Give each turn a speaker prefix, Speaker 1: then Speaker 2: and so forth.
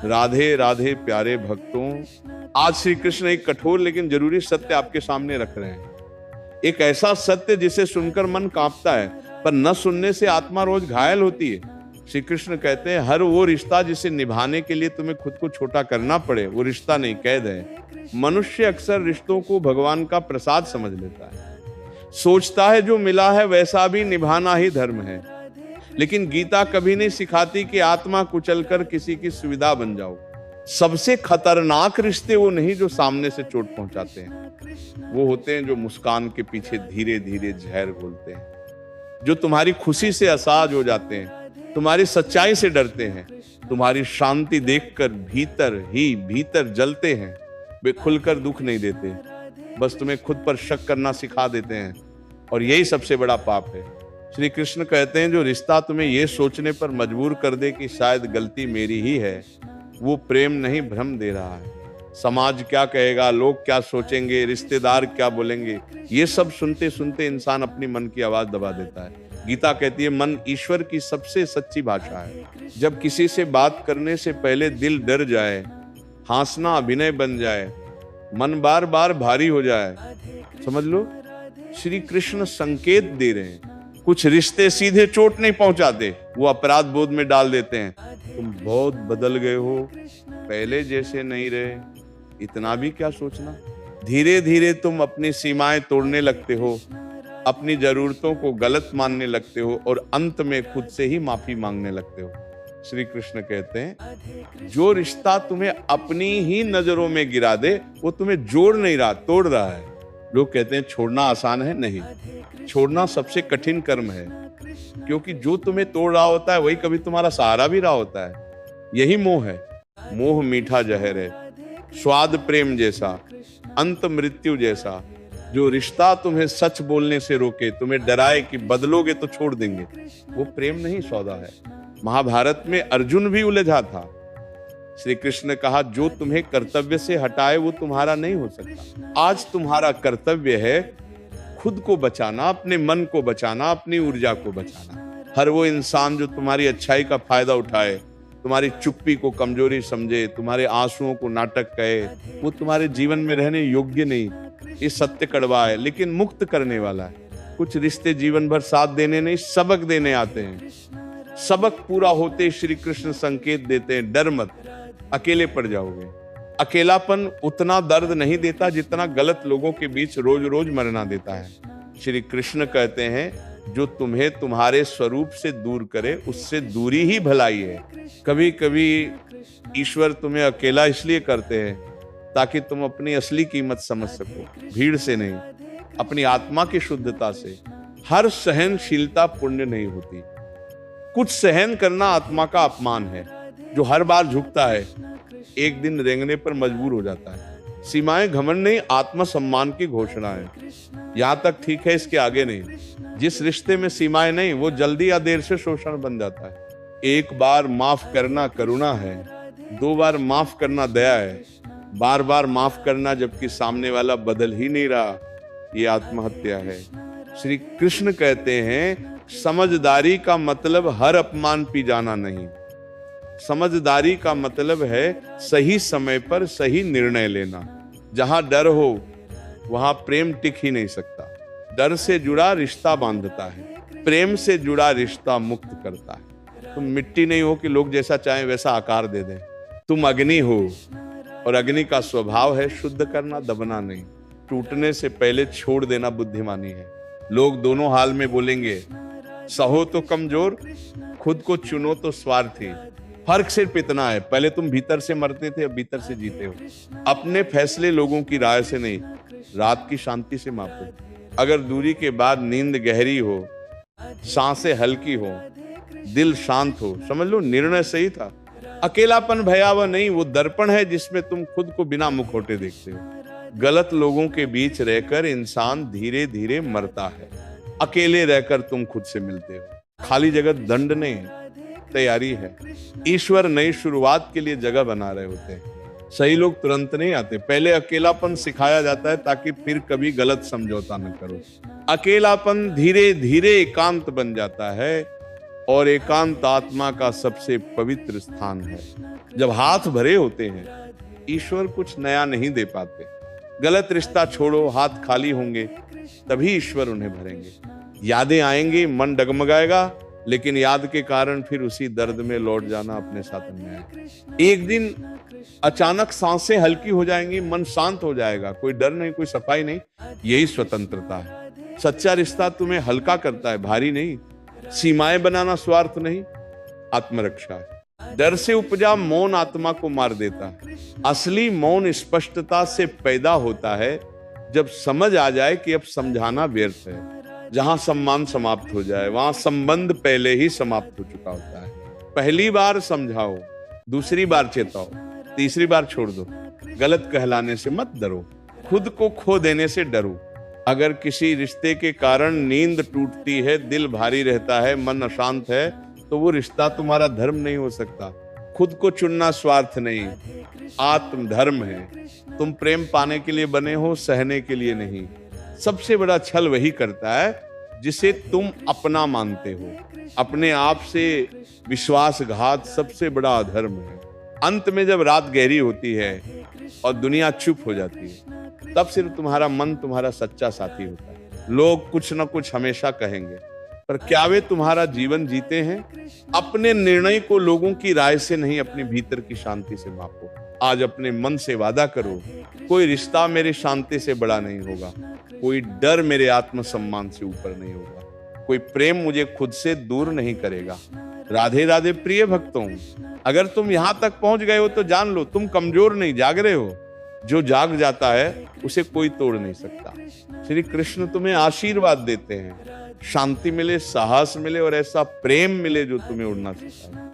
Speaker 1: राधे राधे प्यारे भक्तों, आज श्री कृष्ण एक कठोर लेकिन जरूरी सत्य आपके सामने रख रहे हैं। एक ऐसा सत्य जिसे सुनकर मन कांपता है, पर न सुनने से आत्मा रोज घायल होती है। श्री कृष्ण कहते हैं, हर वो रिश्ता जिसे निभाने के लिए तुम्हें खुद को छोटा करना पड़े, वो रिश्ता नहीं, कैद है। मनुष्य अक्सर रिश्तों को भगवान का प्रसाद समझ लेता है, सोचता है जो मिला है वैसा भी निभाना ही धर्म है। लेकिन गीता कभी नहीं सिखाती कि आत्मा कुचलकर किसी की सुविधा बन जाओ। सबसे खतरनाक रिश्ते वो नहीं जो सामने से चोट पहुंचाते हैं, वो होते हैं जो मुस्कान के पीछे धीरे धीरे जहर घोलते हैं, जो तुम्हारी खुशी से असहाय हो जाते हैं, तुम्हारी सच्चाई से डरते हैं, तुम्हारी शांति देखकर भीतर ही भीतर जलते हैं। वे खुलकर दुख नहीं देते, बस तुम्हें खुद पर शक करना सिखा देते हैं, और यही सबसे बड़ा पाप है। श्री कृष्ण कहते हैं, जो रिश्ता तुम्हें यह सोचने पर मजबूर कर दे कि शायद गलती मेरी ही है, वो प्रेम नहीं, भ्रम दे रहा है। समाज क्या कहेगा, लोग क्या सोचेंगे, रिश्तेदार क्या बोलेंगे, ये सब सुनते सुनते इंसान अपनी मन की आवाज दबा देता है। गीता कहती है, मन ईश्वर की सबसे सच्ची भाषा है। जब किसी से बात करने से पहले दिल डर जाए, हंसना अभिनय बन जाए, मन बार बार भारी हो जाए, समझ लो श्री कृष्ण संकेत दे रहे हैं। कुछ रिश्ते सीधे चोट नहीं पहुंचाते, वो अपराध बोध में डाल देते हैं। तुम बहुत बदल गए हो, पहले जैसे नहीं रहे, इतना भी क्या सोचना। धीरे धीरे तुम अपनी सीमाएं तोड़ने लगते हो, अपनी जरूरतों को गलत मानने लगते हो, और अंत में खुद से ही माफी मांगने लगते हो। श्री कृष्ण कहते हैं, जो रिश्ता तुम्हें अपनी ही नजरों में गिरा दे, वो तुम्हें जोड़ नहीं रहा, तोड़ रहा है। लोग कहते हैं छोड़ना आसान है, नहीं, छोड़ना सबसे कठिन कर्म है, क्योंकि जो तुम्हें तोड़ रहा होता है वही कभी तुम्हारा सहारा भी रहा होता है। यही मोह है। मोह मीठा जहर है, स्वाद प्रेम जैसा, अंत मृत्यु जैसा। जो रिश्ता तुम्हें सच बोलने से रोके, तुम्हें डराए कि बदलोगे तो छोड़ देंगे, वो प्रेम नहीं, सौदा है। महाभारत में अर्जुन भी उलझा था। श्री कृष्ण ने कहा, जो तुम्हें कर्तव्य से हटाए वो तुम्हारा नहीं हो सकता। आज तुम्हारा कर्तव्य है खुद को बचाना, अपने मन को बचाना, अपनी ऊर्जा को बचाना। हर वो इंसान जो तुम्हारी अच्छाई का फायदा उठाए, तुम्हारी चुप्पी को कमजोरी समझे, तुम्हारे आंसुओं को नाटक कहे, वो तुम्हारे जीवन में रहने योग्य नहीं। ये सत्य कड़वा है, लेकिन मुक्त करने वाला है। कुछ रिश्ते जीवन भर साथ देने नहीं, सबक देने आते हैं। सबक पूरा होते श्री कृष्ण संकेत देते हैं, डर मत, अकेले पड़ जाओगे। अकेलापन उतना दर्द नहीं देता जितना गलत लोगों के बीच रोज रोज मरना देता है। श्री कृष्ण कहते हैं, जो तुम्हें तुम्हारे स्वरूप से दूर करे, उससे दूरी ही भलाई है। कभी कभी ईश्वर तुम्हें अकेला इसलिए करते हैं ताकि तुम अपनी असली कीमत समझ सको, भीड़ से नहीं, अपनी आत्मा की शुद्धता से। हर सहनशीलता पुण्य नहीं होती। कुछ सहन करना आत्मा का अपमान है। जो हर बार झुकता है, एक दिन रेंगने पर मजबूर हो जाता है। सीमाएं घमंड नहीं, आत्मसम्मान की घोषणा है। यहां तक ठीक है, इसके आगे नहीं। जिस रिश्ते में सीमाएं नहीं, वो जल्दी या देर से शोषण बन जाता है। एक बार माफ करना करुणा है, 2 बार माफ करना दया है, बार बार माफ करना जबकि सामने वाला बदल ही नहीं रहा, ये आत्महत्या है। श्री कृष्ण कहते हैं, समझदारी का मतलब हर अपमान पी जाना नहीं। समझदारी का मतलब है सही समय पर सही निर्णय लेना। जहां डर हो वहां प्रेम टिक ही नहीं सकता। डर से जुड़ा रिश्ता बांधता है, प्रेम से जुड़ा रिश्ता मुक्त करता है। तुम मिट्टी नहीं हो कि लोग जैसा चाहें वैसा आकार दे दें। तुम अग्नि हो, और अग्नि का स्वभाव है शुद्ध करना, दबना नहीं। टूटने से पहले छोड़ देना बुद्धिमानी है। लोग दोनों हाल में बोलेंगे, सहो तो कमजोर, खुद को चुनो तो स्वार्थी। फर्क सिर्फ इतना है, पहले तुम भीतर से मरते थे, अब भीतर से जीते हो। अपने फैसले लोगों की राय से नहीं, रात की शांति से मापो। अगर दूरी के बाद नींद गहरी हो, सांसें हल्की हो, दिल शांत हो, समझ लो निर्णय सही था। अकेलापन भयावह नहीं, वो दर्पण है जिसमें तुम खुद को बिना मुखौटे देखते हो। गलत लोगों के बीच रहकर इंसान धीरे धीरे मरता है। अकेले रहकर तुम खुद से मिलते हो। खाली जगत दंड नहीं, तैयारी है। ईश्वर नई शुरुआत के लिए जगह बना रहे होते हैं। सही लोग तुरंत नहीं आते, पहले अकेलापन सिखाया जाता है ताकि फिर कभी गलत समझौता न करो। अकेलापन धीरे धीरे एकांत बन जाता है, और एकांत आत्मा का सबसे पवित्र स्थान है। जब हाथ भरे होते हैं, ईश्वर कुछ नया नहीं दे पाते। गलत रिश्ता छोड़ो, हाथ खाली होंगे, तभी ईश्वर उन्हें भरेंगे। यादें आएंगी, मन डगमगाएगा, लेकिन याद के कारण फिर उसी दर्द में लौट जाना अपने साथ अन्याय है। एक दिन अचानक सांसें हल्की हो जाएंगी, मन शांत हो जाएगा, कोई डर नहीं, कोई सफाई नहीं। यही स्वतंत्रता है। सच्चा रिश्ता तुम्हें हल्का करता है, भारी नहीं। सीमाएं बनाना स्वार्थ नहीं, आत्मरक्षा है। डर से उपजा मौन आत्मा को मार देता है। असली मौन स्पष्टता से पैदा होता है, जब समझ आ जाए कि अब समझाना व्यर्थ है। जहां सम्मान समाप्त हो जाए, वहां संबंध पहले ही समाप्त हो चुका होता है। पहली बार समझाओ, दूसरी बार चेताओ, तीसरी बार छोड़ दो। गलत कहलाने से मत डरो, खुद को खो देने से डरो। अगर किसी रिश्ते के कारण नींद टूटती है, दिल भारी रहता है, मन अशांत है, तो वो रिश्ता तुम्हारा धर्म नहीं हो सकता। खुद को चुनना स्वार्थ नहीं, आत्म धर्म है। तुम प्रेम पाने के लिए बने हो, सहने के लिए नहीं। सबसे बड़ा छल वही करता है जिसे तुम अपना मानते हो। अपने आप से विश्वासघात सबसे बड़ा अधर्म है। अंत में जब रात गहरी होती है और दुनिया चुप हो जाती है, तब सिर्फ तुम्हारा मन तुम्हारा सच्चा साथी होता है। लोग कुछ न कुछ हमेशा कहेंगे, पर क्या वे तुम्हारा जीवन जीते हैं? अपने निर्णय को लोगों की राय से नहीं, अपने भीतर की शांति से मापो। आज अपने मन से वादा करो, कोई रिश्ता मेरी शांति से बड़ा नहीं होगा, कोई डर मेरे आत्मसम्मान से ऊपर नहीं होगा, कोई प्रेम मुझे खुद से दूर नहीं करेगा। राधे राधे प्रिय भक्तों, अगर तुम यहां तक पहुंच गए हो तो जान लो तुम कमजोर नहीं, जाग रहे हो। जो जाग जाता है उसे कोई तोड़ नहीं सकता। श्री कृष्ण तुम्हें आशीर्वाद देते हैं, शांति मिले, साहस मिले और ऐसा प्रेम मिले जो तुम्हें उड़ना सिखाए।